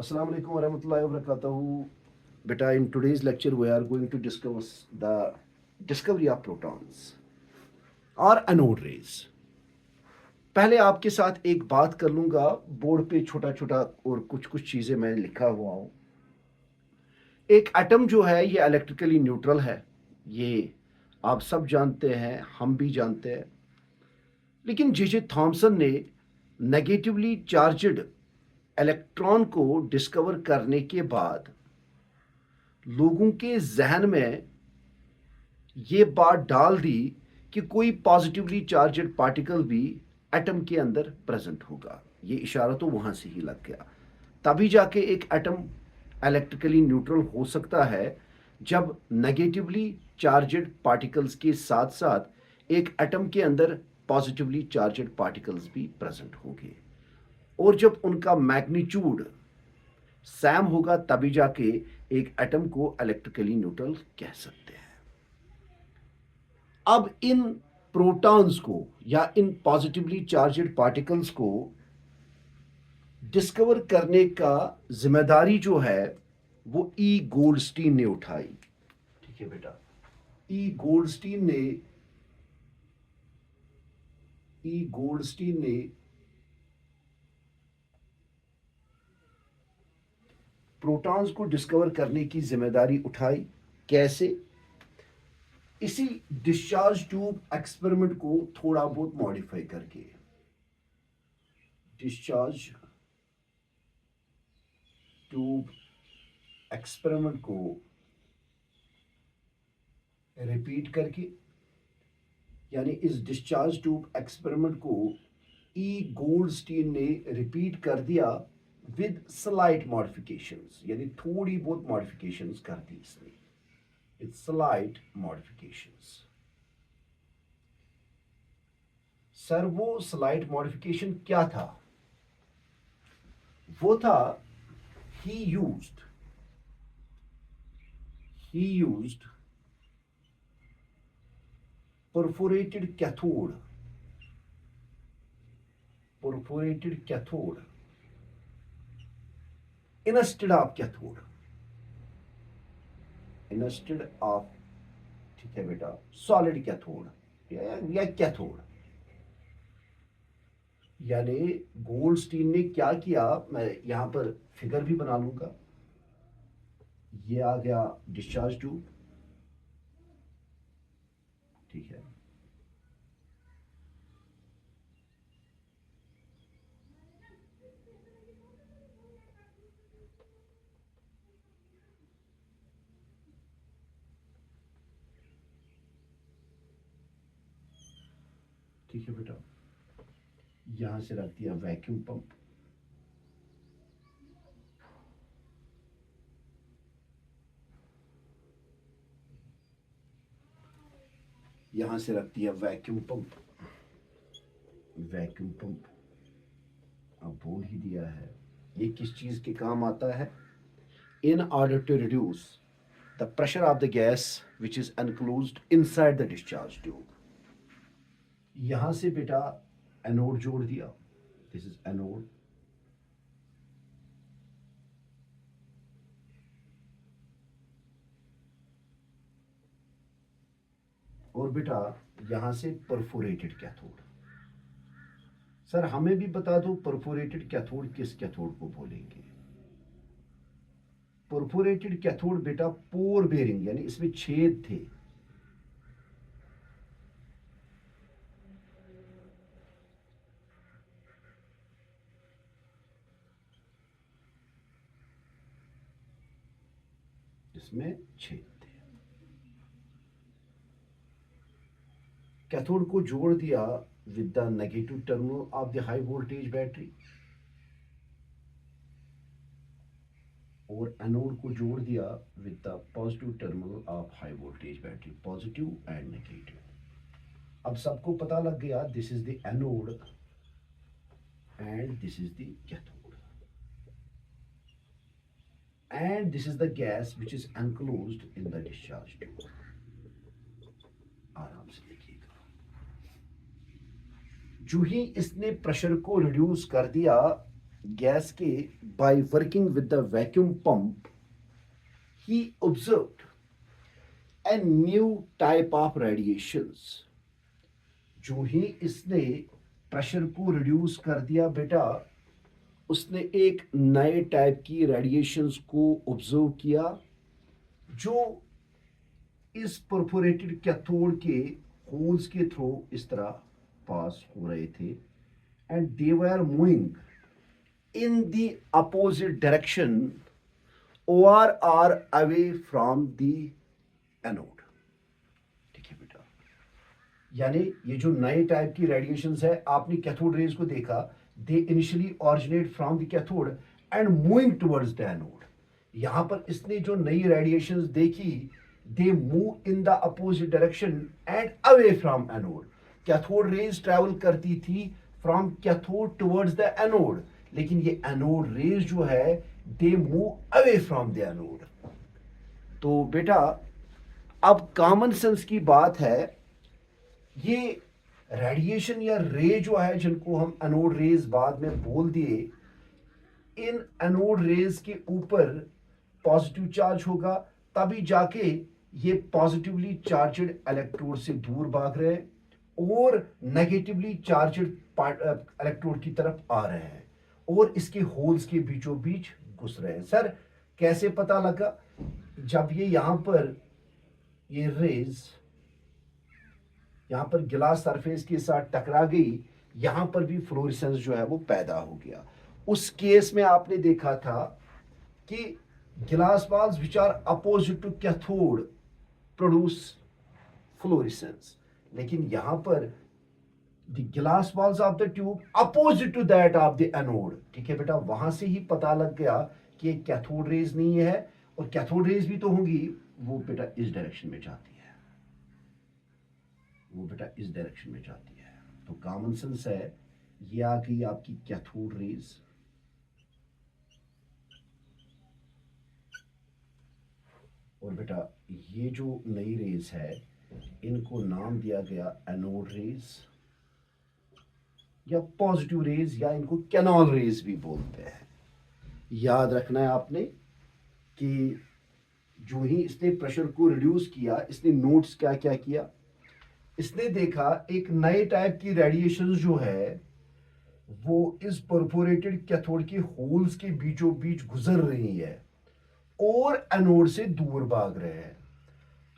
Assalamu alaikum warahmatullahi wabarakatuh. Beta, in today's lecture, we are going to discuss the discovery of protons or anode rays. पहले आपके साथ एक बात कर लूंगा, बोर्ड पे छोटा छोटा और कुछ कुछ चीजें मैं लिखा हुआ हूं। एक एटम जो है ये इलेक्ट्रिकली न्यूट्रल है, ये आप सब जानते हैं, हम भी जानते हैं। लेकिन जे थॉमसन ने नेगेटिवली चार्जड इलेक्ट्रॉन को डिस्कवर करने के बाद लोगों के जहन में ये बात डाल दी कि कोई पॉजिटिवली चार्जड पार्टिकल भी एटम के अंदर प्रेजेंट होगा। ये इशारा तो वहां से ही लग गया। तभी जाके एक एटम इलेक्ट्रिकली न्यूट्रल हो सकता है जब नेगेटिवली चार्जड पार्टिकल्स के साथ साथ एक एटम के अंदर पॉजिटिवली चार्जड पार्टिकल्स भी प्रेजेंट होंगे, और जब उनका मैग्नीट्यूड सैम होगा तभी जाके एक एटम को इलेक्ट्रिकली न्यूट्रल कह सकते हैं। अब इन प्रोटॉन्स को या इन पॉजिटिवली चार्जड पार्टिकल्स को डिस्कवर करने का जिम्मेदारी जो है वो ई गोल्डस्टीन ने उठाई। ठीक है बेटा, ई गोल्डस्टीन ने प्रोटॉन्स को डिस्कवर करने की जिम्मेदारी उठाई। कैसे? इसी डिस्चार्ज ट्यूब एक्सपेरिमेंट को थोड़ा बहुत मॉडिफाई करके। डिस्चार्ज ट्यूब एक्सपेरिमेंट को रिपीट करके, यानी इस डिस्चार्ज ट्यूब एक्सपेरिमेंट को ई गोल्डस्टीन ने रिपीट कर दिया विद स्लाइट मॉडिफिकेशंस, यानी थोड़ी बहुत मॉडिफिकेशंस कर दी इसने, विद स्लाइट मॉडिफिकेशंस। सर वो स्लाइट मॉडिफिकेशन क्या था? वो था he used perforated cathode instead of ठीक है बेटा, सॉलिड कैथोड या कैथोड। यानी गोल्डस्टीन ने क्या किया, मैं यहां पर फिगर भी बना लूंगा। ये आ गया डिस्चार्ज ट्यूब, ठीक है। ठीक है बेटा, यहां से रख दिया वैक्यूम पंप। यहां से रख दिया वैक्यूम पंप। अब बोल ही दिया है। ये किस चीज के काम आता है? In order to reduce the pressure of the gas which is enclosed inside the discharge tube. यहां से बेटा एनोड जोड़ दिया, दिस इज एनोड। और बेटा यहां से परफोरेटेड कैथोड। सर हमें भी बता दो परफोरेटेड कैथोड किस कैथोड को बोलेंगे? परफोरेटेड कैथोड बेटा पोर बेरिंग, यानी इसमें छेद थे। इसमें छेद थे। कैथोड को जोड़ दिया with the negative terminal of the high voltage battery, और एनोड को जोड़ दिया with the positive terminal of high voltage battery, positive and negative. अब सबको पता लग गया, this is the anode and this is the cathode, and this is the gas which is enclosed in the discharge tube। आराम से देखिएगा। जो ही इसने प्रेशर को रिड्यूस कर दिया, गैस के by working with the vacuum pump he observed a new type of radiations. जो ही इसने प्रेशर को रिड्यूस कर दिया बेटा, उसने एक नए टाइप की रेडिएशंस को ऑब्जर्व किया जो इस परफोरेटेड कैथोड के होल्स के थ्रू इस तरह पास हो रहे थे and they were moving in the opposite direction और are away from the anode. ठीक है बेटा, यानी ये जो नए टाइप की रेडिएशंस है, आपने कैथोड रेज को देखा, they initially originate from the cathode and moving towards the anode. यहां पर इसने जो नई रेडिएशंस देखी, they move in the opposite direction and away from anode. Cathode rays travel करती थी from cathode towards the anode, लेकिन ये एनोड रेज जो है they move away from the anode. तो बेटा अब कॉमन सेंस की बात है, ये रेडिएशन या रे जो है जिनको हम एनोड रेज बाद में बोल दिए, इन एनोड रेज के ऊपर पॉजिटिव चार्ज होगा, तभी जाके ये पॉजिटिवली चार्जड इलेक्ट्रोड से दूर भाग रहे हैं और नेगेटिवली चार्जड इलेक्ट्रोड की तरफ आ रहे हैं और इसके होल्स के बीचों बीच घुस रहे हैं। सर कैसे पता लगा? जब ये यहां पर ये रेज यहां पर गिलास सरफेस के साथ टकरा गई, यहां पर भी फ्लोरेसेंस जो है वो पैदा हो गया। उस केस में आपने देखा था कि गिलास balls which are opposite to cathode produce fluorescence, लेकिन यहां पर the glass balls of the tube opposite to that of the anode। ठीक है बेटा, वहां से ही पता लग गया कि ये कैथोड रेज नहीं है, और कैथोड रेज भी तो होंगी, वो बेटा इस डायरेक्शन में जाती है, वो बेटा इस डायरेक्शन में जाती है। तो कॉमन सेंस है, ये आ गई आपकी कैथोड रेज, और बेटा ये जो नई रेज है इनको नाम दिया गया एनोड रेज या पॉजिटिव रेज, या इनको कैनॉल रेज भी बोलते हैं। याद रखना है आपने कि जो ही इसने प्रेशर को रिड्यूस किया, इसने नोट्स क्या क्या किया, इसने देखा एक नए टाइप की रेडिएशन जो है वो इस परफोरेटेड कैथोड के होल्स के बीचों बीच गुजर रही है और एनोड से दूर भाग रहे हैं।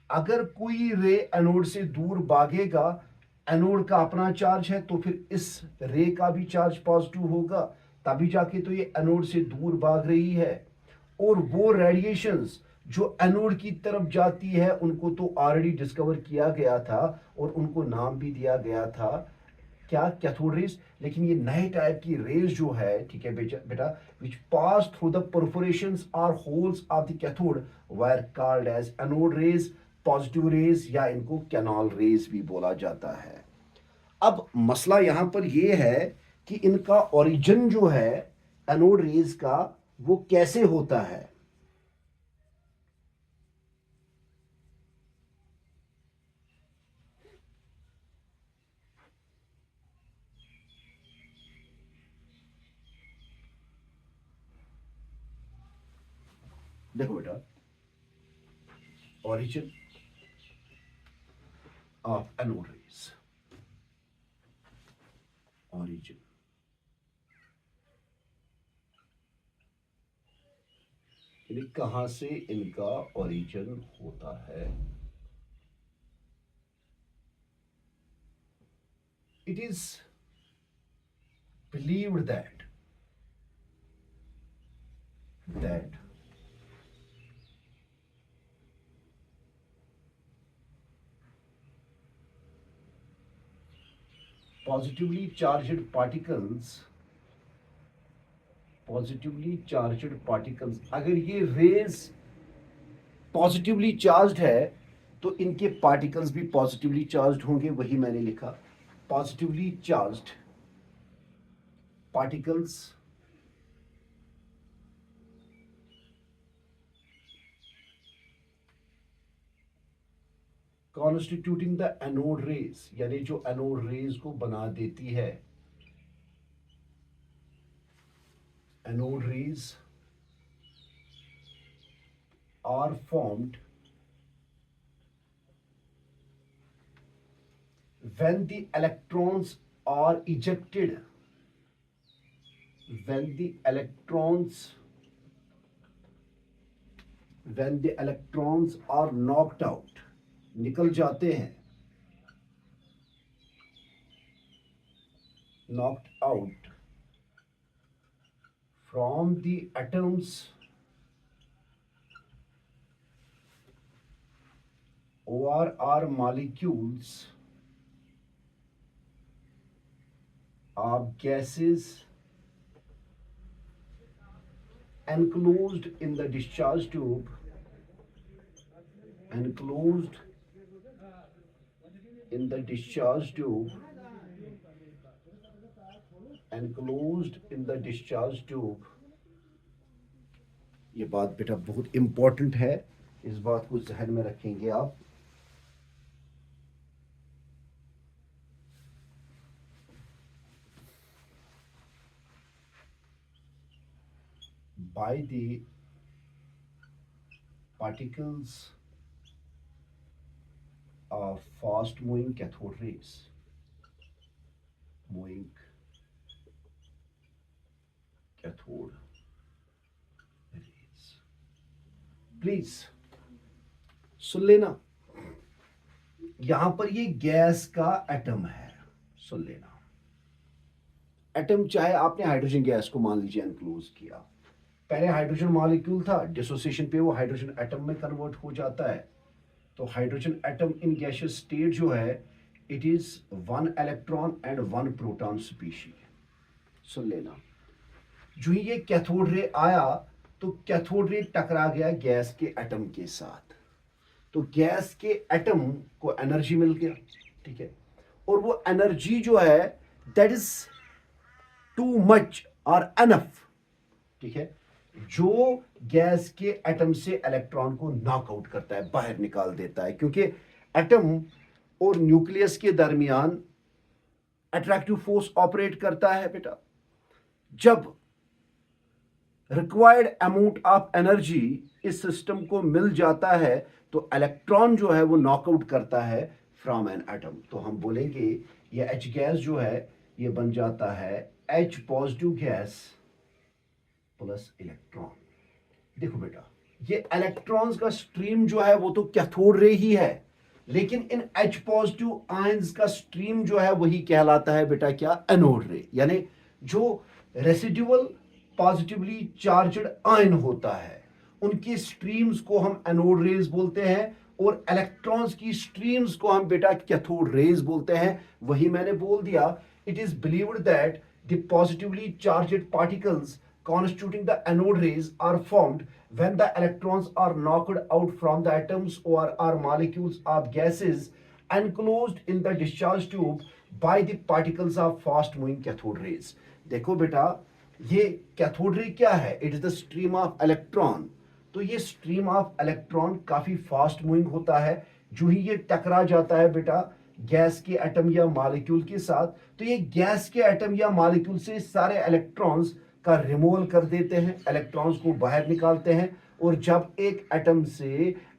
अगर कोई रे एनोड से दूर भागेगा, एनोड का अपना चार्ज है, तो फिर इस रे का भी चार्ज पॉजिटिव होगा, तभी जाके तो ये एनोड से दूर भाग रही है। और वो रेडिएशंस जो एनोड की तरफ जाती है उनको तो ऑलरेडी डिस्कवर किया गया था और उनको नाम भी दिया गया था, क्या? Cathode rays. लेकिन ये नए टाइप की रेज जो है, ठीक है बेटा, विच पास थ्रू द परफोरेशंस और holes of the cathode were called as anode rays, positive rays, या इनको कैनॉल रेज भी बोला जाता है। अब मसला यहां पर यह है कि इनका ओरिजिन जो है एनोड रेज का वो कैसे होता है। देखो बेटा, origin of anode rays, origin, यानी कहां से इनका ओरिजिन होता है। It is believed that positively charged particles, अगर ये रेज पॉजिटिवली चार्ज्ड है तो इनके पार्टिकल्स भी पॉजिटिवली चार्ज्ड होंगे, वही मैंने लिखा, positively charged particles constituting the anode rays, यानी जो एनोड रेज को बना देती है। anode rays are formed when the electrons are ejected, when the electrons are knocked out, निकल जाते हैं, knocked out from the atoms or are molecules of gases enclosed in the discharge tube, enclosed in the discharge tube, enclosed in the discharge tube. ये बात बेटा बहुत important है, इस बात को जहन में रखेंगे आप। By the particles of fast moving cathode rays, moving cathode rays, please सुन लेना, यहां पर ये गैस का एटम है, सुन लेना। एटम चाहे आपने हाइड्रोजन गैस को मान लीजिए एनक्लोज किया, पहले हाइड्रोजन मॉलिक्यूल था, डिसोसिएशन पे वो हाइड्रोजन एटम में कन्वर्ट हो जाता है। तो hydrogen atom in gaseous state जो है, it is 1 electron and 1 proton species. सुन लेना, जो ही ये कैथोड रे आया तो कैथोड रे टकरा गया गैस के एटम के साथ, तो गैस के एटम को एनर्जी मिल गया, ठीक है, और वो एनर्जी जो है दैट इज टू मच और एनफ, ठीक है, जो गैस के एटम से इलेक्ट्रॉन को नॉकआउट करता है, बाहर निकाल देता है, क्योंकि एटम और न्यूक्लियस के दरमियान अट्रैक्टिव फोर्स ऑपरेट करता है बेटा। जब रिक्वायर्ड अमाउंट ऑफ एनर्जी इस सिस्टम को मिल जाता है तो इलेक्ट्रॉन जो है वो नॉकआउट करता है फ्रॉम एन एटम। तो हम बोलेंगे ये एच गैस जो है ये बन जाता है H positive gas plus electron. देखो बेटा, ये इलेक्ट्रॉन्स का स्ट्रीम जो है वो तो कैथोड रे ही है, लेकिन इन H पॉजिटिव आयंस का स्ट्रीम जो है वही कहलाता है बेटा क्या, एनोड रे। यानी जो रेसिडुअल पॉजिटिवली चार्जड आयन होता है उनकी स्ट्रीम्स को हम एनोड रेज बोलते हैं, और इलेक्ट्रॉन्स की स्ट्रीम्स को हम बेटा कैथोड रेज बोलते हैं। वही मैंने बोल दिया, it is believed that the positively charged particles constituting the anode rays are formed when the electrons are knocked out from the atoms or are molecules of gases enclosed in the discharge tube by the particles of fast moving cathode rays। देखो बेटा, ये cathode ray क्या है, it is the stream of electron. तो ये stream of electron काफी fast moving होता है, जो ही ये टकरा जाता है बेटा गैस के एटम या मॉलिक्यूल के साथ, तो ये गैस के एटम या मॉलिक्यूल से सारे इलेक्ट्रॉन्स का रिमूवल कर देते हैं, इलेक्ट्रॉन्स को बाहर निकालते हैं, और जब एक एटम से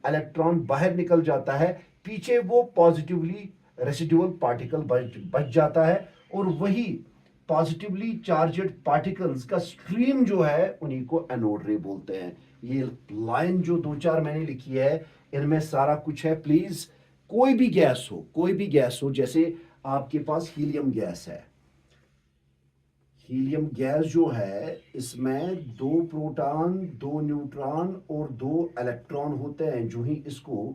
इलेक्ट्रॉन बाहर निकल जाता है पीछे वो पॉजिटिवली रेसिडुअल पार्टिकल बच जाता है, और वही पॉजिटिवली चार्जड पार्टिकल्स का स्ट्रीम जो है उन्हीं को एनोड रे बोलते हैं। ये लाइन जो 2-4 मैंने लिखी है इनमें सारा कुछ है। प्लीज कोई भी गैस हो, जैसे आपके पास हीलियम गैस है, हीलियम गैस जो है इसमें 2 प्रोटॉन 2 न्यूट्रॉन और 2 इलेक्ट्रॉन होते हैं। जो ही इसको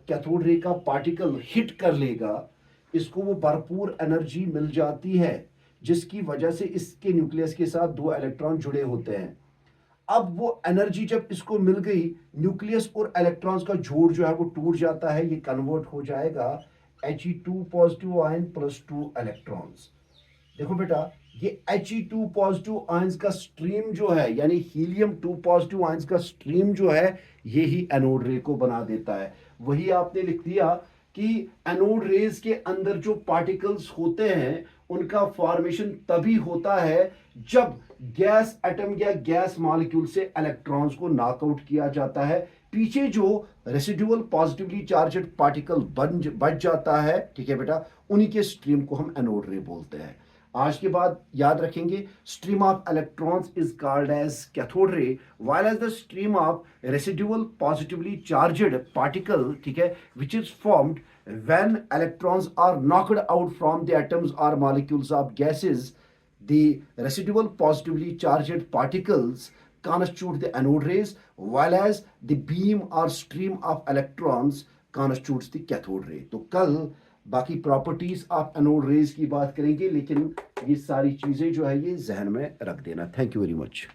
कैथोड रे का पार्टिकल हिट कर लेगा, इसको वो भरपूर एनर्जी मिल जाती है, जिसकी वजह से इसके न्यूक्लियस के साथ 2 इलेक्ट्रॉन जुड़े होते हैं। अब वो एनर्जी जब इसको मिल गई, न्यूक्लियस और इलेक्ट्रॉन्स का जोड़ जो है वो टूट जाता है, ये कन्वर्ट हो जाएगा He2 positive ion plus 2 electrons. देखो बेटा, ये He2 पॉजिटिव आयंस का स्ट्रीम जो है, यानी हीलियम 2 पॉजिटिव आयंस का स्ट्रीम जो है, ये ही एनोड रे को बना देता है। वही आपने लिख दिया कि एनोड रेज के अंदर जो पार्टिकल्स होते हैं उनका फॉर्मेशन तभी होता है जब गैस एटम या गैस मॉलिक्यूल से इलेक्ट्रॉन्स को नॉकआउट किया जाता है। पीछे जो रेसिडुअल पॉजिटिवली चार्जड पार्टिकल बच जाता है, ठीक है बेटा, उन्हीं के स्ट्रीम को हम एनोड रे बोलते हैं। आज के बाद याद रखेंगे, stream of electrons is called as cathode ray, while as the stream of residual positively charged particle, ठीक है, which is formed when electrons are knocked out from the atoms or molecules of gases. The residual positively charged particles constitute the anode rays, while as the beam or stream of electrons constitutes the cathode ray. तो कल बाकी properties of anode rays की बात करेंगे, लेकिन ये सारी चीजें जो है ये जहन में रख देना। Thank you very much.